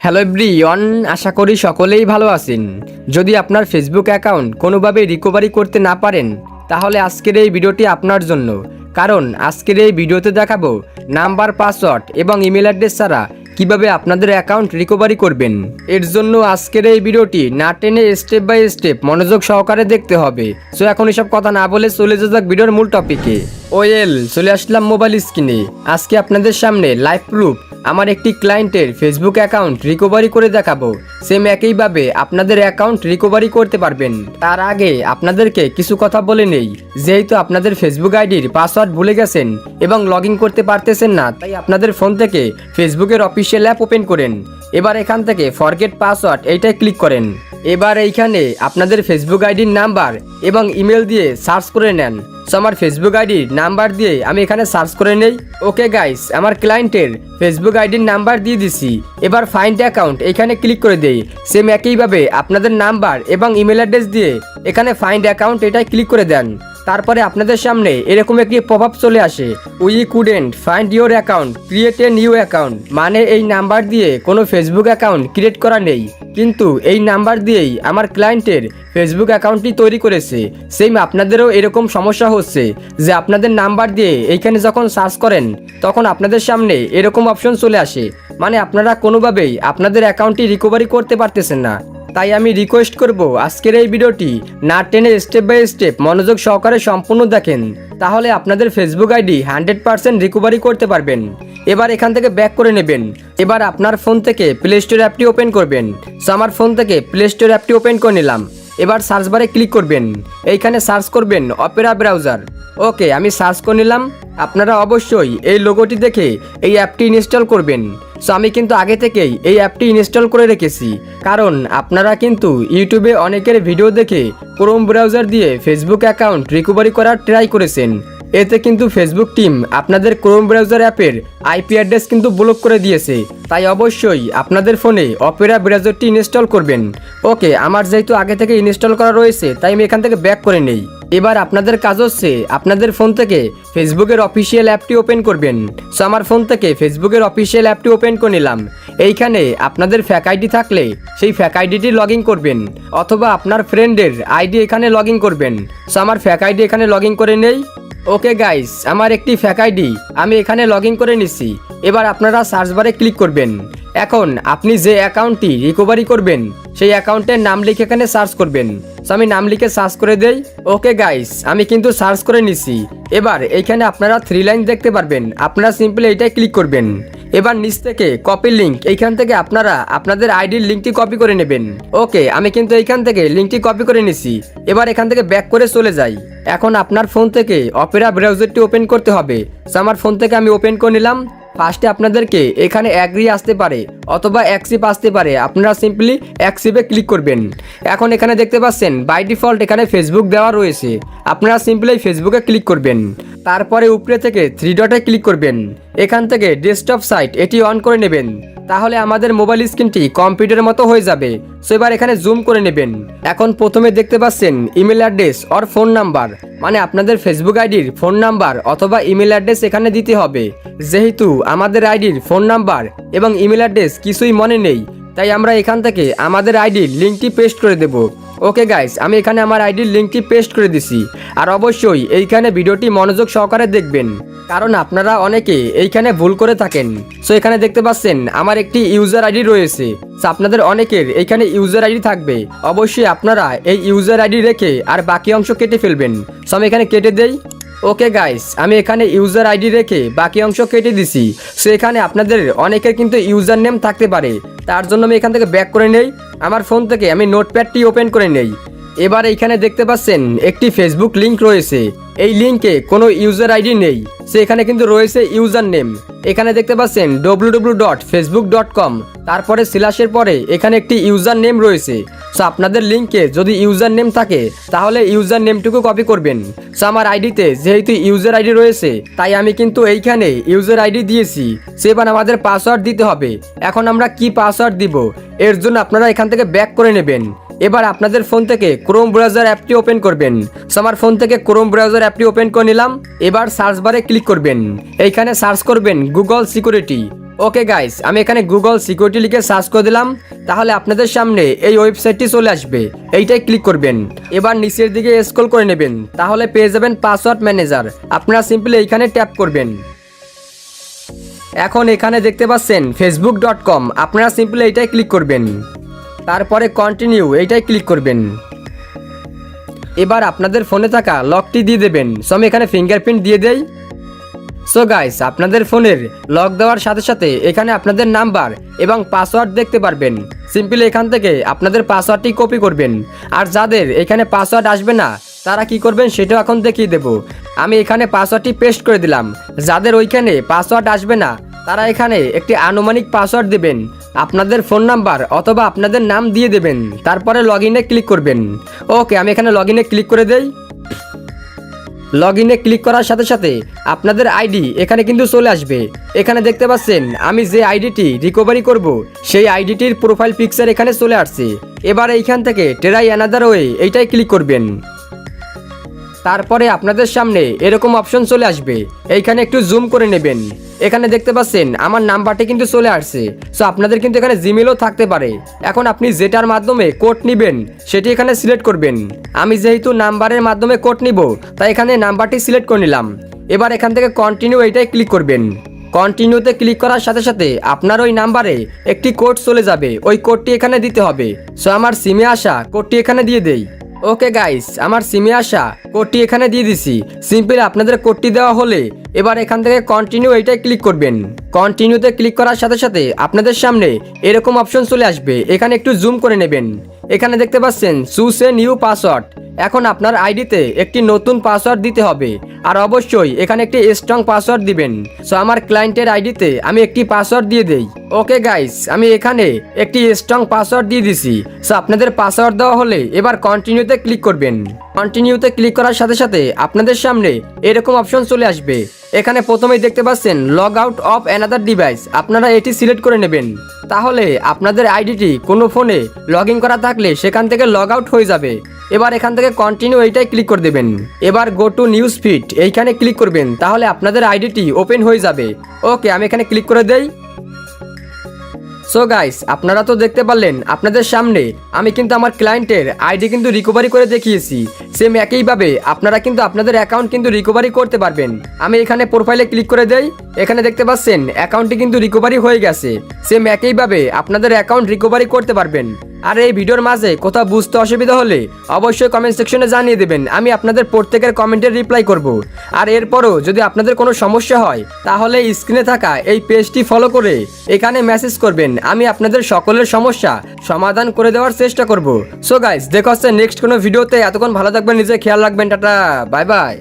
Hello everyone, আশা করি সকলেই ভালো আছেন। যদি আপনার ফেসবুক অ্যাকাউন্ট কোনোভাবে রিকভারি করতে না পারেন, তাহলে আজকের এই ভিডিওটি আপনার জন্য। কারণ আজকের এই ভিডিওতে দেখাবো নাম্বার, পাসওয়ার্ড এবং ইমেল অ্যাড্রেস ছাড়া কিভাবে আপনাদের অ্যাকাউন্ট রিকভারি করবেন। এর জন্য আজকের এই ভিডিওটি না টেনে স্টেপ বাই স্টেপ মনোযোগ সহকারে দেখতে হবে। সো এখন এসব কথা না বলে চলে যাক ভিডিওর মূল টপিকে। চলে আসলাম মোবাইল স্ক্রিনে। আজকে আপনাদের সামনে লাইভ প্রুফ আমার একটি ক্লায়েন্টের ফেসবুক অ্যাকাউন্ট রিকভারি করে দেখাবো। সেম একইভাবে আপনাদের অ্যাকাউন্ট রিকভারি করতে পারবেন। তার আগে আপনাদেরকে কিছু কথা বলে নেই। যেহেতু আপনাদের ফেসবুক আইডির পাসওয়ার্ড ভুলে গেছেন এবং লগ ইন করতে পারতেছেন না, তাই আপনাদের ফোন থেকে ফেসবুকের অফিসিয়াল অ্যাপ ওপেন করেন। এবার এখান থেকে ফরগেট পাসওয়ার্ড এইটাই ক্লিক করেন। এবার এইখানে আপনাদের ফেসবুক আইডির নাম্বার এবং ইমেল দিয়ে সার্চ করে নেন। সো আমার ফেসবুক আইডির নাম্বার দিয়ে আমি এখানে সার্চ করে নেই। ওকে গাইস, আমার ক্লায়েন্টের ফেসবুক আইডির নাম্বার দিয়ে দিছি। এবার ফাইন্ড অ্যাকাউন্ট এখানে ক্লিক করে দেই। সেম একইভাবে আপনাদের নাম্বার এবং ইমেল অ্যাড্রেস দিয়ে এখানে ফাইন্ড অ্যাকাউন্ট এটাই ক্লিক করে দেন। তারপরে আপনাদের সামনে এরকম একটি পপআপ চলে আসে, we couldn't find your account, create a new account. মানে এই নাম্বার দিয়ে কোনো ফেসবুক অ্যাকাউন্ট ক্রিয়েট করা নেই, কিন্তু এই নাম্বার দিয়েই আমার ক্লায়েন্টের ফেসবুক অ্যাকাউন্টটি তৈরি করেছে। সেম আপনাদেরও এরকম সমস্যা হচ্ছে যে আপনাদের নাম্বার দিয়ে এইখানে যখন সার্চ করেন তখন আপনাদের সামনে এরকম অপশন চলে আসে, মানে আপনারা কোনোভাবেই আপনাদের অ্যাকাউন্টটি রিকভারি করতে পারতেছেন না। তাই আমি রিকোয়েস্ট করব আজকের এই ভিডিওটি না টেনে স্টেপ বাই স্টেপ মনোযোগ সহকারে সম্পূর্ণ দেখেন, তাহলে আপনাদের ফেসবুক আইডি 100% রিকভারি করতে পারবেন। এবার এখান থেকে ব্যাক করে নেবেন। এবার আপনার ফোন থেকে প্লে স্টোর অ্যাপটি ওপেন করবেন। সো আমার ফোন থেকে প্লে স্টোর অ্যাপটি ওপেন করে নিলাম। এবার সার্চ বারে ক্লিক করবেন, এইখানে সার্চ করবেন অপেরা ব্রাউজার। ওকে, আমি সার্চ করে নিলাম। আপনারা অবশ্যই এই লোগোটি দেখে এই অ্যাপটি ইনস্টল করবেন। সো আমি কিন্তু আগে থেকেই এই অ্যাপটি ইনস্টল করে রেখেছি, কারণ আপনারা কিন্তু ইউটিউবে অনেকের ভিডিও দেখে ক্রোম ব্রাউজার দিয়ে ফেসবুক অ্যাকাউন্ট রিকভারি করার ট্রাই করেছেন। এতে কিন্তু ফেসবুক টিম আপনাদের ক্রোম ব্রাউজার অ্যাপের আইপি অ্যাড্রেস কিন্তু ব্লক করে দিয়েছে। তাই অবশ্যই আপনাদের ফোনে অপেরা ব্রাউজারটি ইনস্টল করবেন। ওকে, আমার যেহেতু আগে থেকে ইনস্টল করা রয়েছে তাই আমি এখান থেকে ব্যাক করে নেই। এবার আপনাদের কাজ হচ্ছে আপনাদের ফোন থেকে ফেসবুকের অফিসিয়াল অ্যাপটি ওপেন করবেন। সো আমার ফোন থেকে ফেসবুকের অফিসিয়াল অ্যাপটি ওপেন করে নিলাম। এইখানে আপনাদের ফ্যাক আইডি থাকলে সেই ফ্যাক আইডিটি লগ ইন করবেন, অথবা আপনার ফ্রেন্ডের আইডি এখানে লগ ইন করবেন। সো আমার ফ্যাক আইডি এখানে লগ ইন করে নেই। ওকে গাইস, আমার একটি ফ্যাক আইডি আমি এখানে লগ ইন করে নিছি। এবার আপনারা সার্চ বারে ক্লিক করবেন। এখন আপনি যে অ্যাকাউন্টটি রিকভারি করবেন সেই অ্যাকাউন্টের নাম লিখে এখানে সার্চ করবেন। সো আমি নাম লিখে সার্চ করে দেই। ওকে গাইস, আমি কিন্তু সার্চ করে নিছি। এবার এইখানে আপনারা 3 লাইন দেখতে পারবেন, আপনারা সিম্পলি এইটাই ক্লিক করবেন। এবার নিচ থেকে কপি লিঙ্ক, এইখান থেকে আপনারা আপনাদের আইডির লিঙ্কটি কপি করে নেবেন। ওকে, আমি কিন্তু এইখান থেকে লিঙ্কটি কপি করে নিছি। এবার এখান থেকে ব্যাক করে চলে যাই। এখন আপনার ফোন থেকে অপেরা ব্রাউজারটি ওপেন করতে হবে। সো আমার ফোন থেকে আমি ওপেন করে নিলাম। ফার্স্টে আপনাদেরকে এখানে অ্যাগ্রি আসতে পারে অথবা অ্যাকসেপ্ট আসতে পারে, আপনারা সিম্পলি অ্যাকসেপ্টে ক্লিক করবেন। এখন এখানে দেখতে পাচ্ছেন বাই ডিফল্ট এখানে ফেসবুক দেওয়া রয়েছে, আপনারা সিম্পলি ফেসবুকে ক্লিক করবেন। তারপরে উপরে থেকে 3 ডটে ক্লিক করবেন। এখান থেকে ডেস্কটপ সাইট এটি অন করে নেবেন, তাহলে আমাদের মোবাইল স্ক্রিনটি কম্পিউটারের মতো হয়ে যাবে। সো এবার এখানে জুম করে নেবেন। এখন প্রথমে দেখতে পাচ্ছেন email address or phone number, মানে আপনাদের ফেসবুক আইডির ফোন নাম্বার অথবা ইমেল অ্যাড্রেস এখানে দিতে হবে। যেহেতু আমাদের আইডির ফোন নাম্বার এবং ইমেল অ্যাড্রেস কিছুই মনে নেই, তাই আমরা এখান থেকে আমাদের আইডির লিঙ্কটি পেস্ট করে দেব। ওকে গাইস, আমি এখানে আমার আইডির লিঙ্কটি পেস্ট করে দিছি। আর অবশ্যই এইখানে ভিডিওটি মনোযোগ সহকারে দেখবেন, কারণ আপনারা অনেকে এইখানে ভুল করে থাকেন। সো এখানে দেখতে পাচ্ছেন আমার একটি ইউজার আইডি রয়েছে। সো আপনাদের অনেকের এইখানে ইউজার আইডি থাকবে, অবশ্যই আপনারা এই ইউজার আইডি রেখে আর বাকি অংশ কেটে ফেলবেন। সো আমি এখানে কেটে দেই। ওকে গাইস, আমি এখানে ইউজার আইডি রেখে বাকি অংশ কেটে দিছি। সো এখানে আপনাদের অনেকের কিন্তু ইউজার নেম থাকতে পারে, তার জন্য আমি এখান থেকে ব্যাক করে নেই। আমার ফোন থেকে আমি নোটপ্যাডটি ওপেন করে নেই। এবার এইখানে দেখতে পাচ্ছেন একটি ফেসবুক লিঙ্ক রয়েছে। এই লিঙ্কে কোনো ইউজার আইডি নেই, সো এখানে কিন্তু রয়েছে ইউজার নেম। এখানে দেখতে পাচ্ছেন www.facebook.com, তারপরে স্ল্যাশের পরে এখানে একটি ইউজার নেম রয়েছে। সো আপনাদের লিঙ্কে যদি ইউজার নেম থাকে তাহলে ইউজার নেমটুকু কপি করবেন। সো আমার আইডিতে যেহেতু ইউজার আইডি রয়েছে তাই আমি কিন্তু এইখানে ইউজার আইডি দিয়েছি। সেবার আমাদের পাসওয়ার্ড দিতে হবে। এখন আমরা কি পাসওয়ার্ড দিব, এর জন্য আপনারা এখান থেকে ব্যাক করে নেবেন। এবার আপনাদের ফোন থেকে ক্রোম ব্রাউজার অ্যাপটি ওপেন করবেন। সো আমার ফোন থেকে ক্রোম ব্রাউজার অ্যাপটি ওপেন করে নিলাম। এবার সার্চ বারে ক্লিক করবেন, এইখানে সার্চ করবেন গুগল সিকিউরিটি। ওকে গাইস, আমি এখানে গুগল সিকিউরিটি লিখে সার্চ করে দিলাম। তাহলে আপনাদের সামনে এই ওয়েবসাইটটি চলে আসবে, এইটাই ক্লিক করবেন। এবার নিচের দিকে স্ক্রল করে নেবেন, তাহলে পেয়ে যাবেন পাসওয়ার্ড ম্যানেজার। আপনারা সিম্পলি এইখানে ট্যাপ করবেন। এখন এখানে দেখতে পাচ্ছেন facebook.com, আপনারা সিম্পলি এইটাই ক্লিক করবেন। তারপরে কন্টিনিউ এইটাই ক্লিক করবেন। এবার আপনাদের ফোনে থাকা লকটি দিয়ে দেবেন। সো আমি এখানে ফিঙ্গারপ্রিন্ট দিয়ে দেই। সো গাইস, আপনাদের ফোনের লক দেওয়ার সাথে সাথে এখানে আপনাদের নাম্বার এবং পাসওয়ার্ড দেখতে পারবেন। সিম্পলি এখান থেকে আপনাদের পাসওয়ার্ডটি কপি করবেন। আর যাদের এখানে পাসওয়ার্ড আসবে না তারা কি করবেন সেটাও এখন দেখিয়ে দেব। আমি এখানে পাসওয়ার্ডটি পেস্ট করে দিলাম। যাদের ওইখানে পাসওয়ার্ড আসবে না তারা এখানে একটি আনুমানিক পাসওয়ার্ড দেবেন, আপনাদের ফোন নাম্বার অথবা আপনাদের নাম দিয়ে দেবেন। তারপরে লগ ইনে ক্লিক করবেন। ওকে, আমি এখানে লগ ইনে ক্লিক করে দেই। লগ ইনে ক্লিক করার সাথে সাথে আপনাদের আইডি এখানে কিন্তু চলে আসবে। এখানে দেখতে পাচ্ছেন আমি যে আইডিটি রিকভারি করব সেই আইডিটির প্রোফাইল পিকচার এখানে চলে আসছে। এবার এইখান থেকে ট্রাই অ্যানাদার ওয়ে এইটাই ক্লিক করবেন। তারপরে আপনাদের সামনে এরকম অপশন চলে আসবে, এইখানে একটু জুম করে নেবেন। এখানে দেখতে পাচ্ছেন আমার নাম্বারটি কিন্তু চলে আসছে। সো আপনাদের কিন্তু এখানে জিমেলও থাকতে পারে। এখন আপনি যেটার মাধ্যমে কোড নেবেন সেটি এখানে সিলেক্ট করবেন। আমি যেহেতু নাম্বারের মাধ্যমে কোড নিব তাই এখানে নাম্বারটি সিলেক্ট করে নিলাম। এবার এখান থেকে কন্টিনিউ এইটাই ক্লিক করবেন। কন্টিনিউতে ক্লিক করার সাথে সাথে আপনার ওই নাম্বারে একটি কোড চলে যাবে, ওই কোডটি এখানে দিতে হবে। সো আমার সিমে আসা কোডটি এখানে দিয়ে দেই। ওকে গাইস, আমার সিমে আসা কোডটি এখানে দিয়ে দিছি। সিম্পলি আপনাদের কোডটি দেওয়া হলে এবার এখান থেকে কন্টিনিউ এইটাই ক্লিক করবেন। কন্টিনিউতে ক্লিক করার সাথে সাথে আপনাদের সামনে এরকম অপশন চলে আসবে, এখানে একটু জুম করে নেবেন। এখানে দেখতে পাচ্ছেন চুজ এ নিউ পাসওয়ার্ড। এখন আপনার আইডিতে একটি নতুন পাসওয়ার্ড দিতে হবে, আর অবশ্যই এখানে একটি স্ট্রং পাসওয়ার্ড দিবেন। সো আমার ক্লায়েন্টের আইডিতে আমি একটি পাসওয়ার্ড দিয়ে দেই। ওকে গাইস, আমি এখানে একটি স্ট্রং পাসওয়ার্ড দিয়ে দিছি। সো আপনাদের পাসওয়ার্ড দেওয়া হলে এবার কন্টিনিউতে ক্লিক করবেন। কন্টিনিউতে ক্লিক করার সাথে সাথে আপনাদের সামনে এরকম অপশন চলে আসবে। এখানে প্রথমেই দেখতে পাচ্ছেন log out of another device, আপনারা এটি সিলেক্ট করে নেবেন। তাহলে আপনাদের আইডিটি কোনো ফোনে লগ ইন করা থাকলে সেখান থেকে লগ আউট হয়ে যাবে। এবার এখান থেকে কন্টিনিউ এইটাই ক্লিক করে দেবেন। এবার গো টু নিউজ ফিড এইখানে ক্লিক করবেন, তাহলে আপনাদের আইডিটি ওপেন হয়ে যাবে। ওকে, আমি এখানে ক্লিক করে দেই। সো গাইস, আপনারা তো দেখতে পারলেন আপনাদের সামনে আমি কিন্তু আমার ক্লায়েন্টের আইডি কিন্তু রিকভারি করে দেখিয়েছি। সেম একইভাবে আপনারা কিন্তু আপনাদের অ্যাকাউন্ট কিন্তু রিকভারি করতে পারবেন। আমি এখানে প্রোফাইলে ক্লিক করে দেই। এখানে দেখতে পাচ্ছেন অ্যাকাউন্টটি কিন্তু রিকভারি হয়ে গেছে। সেম একইভাবে আপনাদের অ্যাকাউন্ট রিকভারি করতে পারবেন। আর এই ভিডিওর মাঝে কোথাও বুঝতে অসুবিধা হলে অবশ্যই কমেন্ট সেকশনে জানিয়ে দেবেন, আমি আপনাদের প্রত্যেকের কমেন্টের রিপ্লাই করব। আর এরপরও যদি আপনাদের কোনো সমস্যা হয় তাহলে স্ক্রিনে থাকা এই পেজটি ফলো করে এখানে মেসেজ করবেন, আমি আপনাদের সকলের সমস্যা সমাধান করে দেওয়ার চেষ্টা করব। সো গাইস, দেখা হচ্ছে নেক্সট কোনো ভিডিওতে। এতক্ষণ ভালো থাকবেন, নিজে খেয়াল রাখবেন। Tata, bye bye.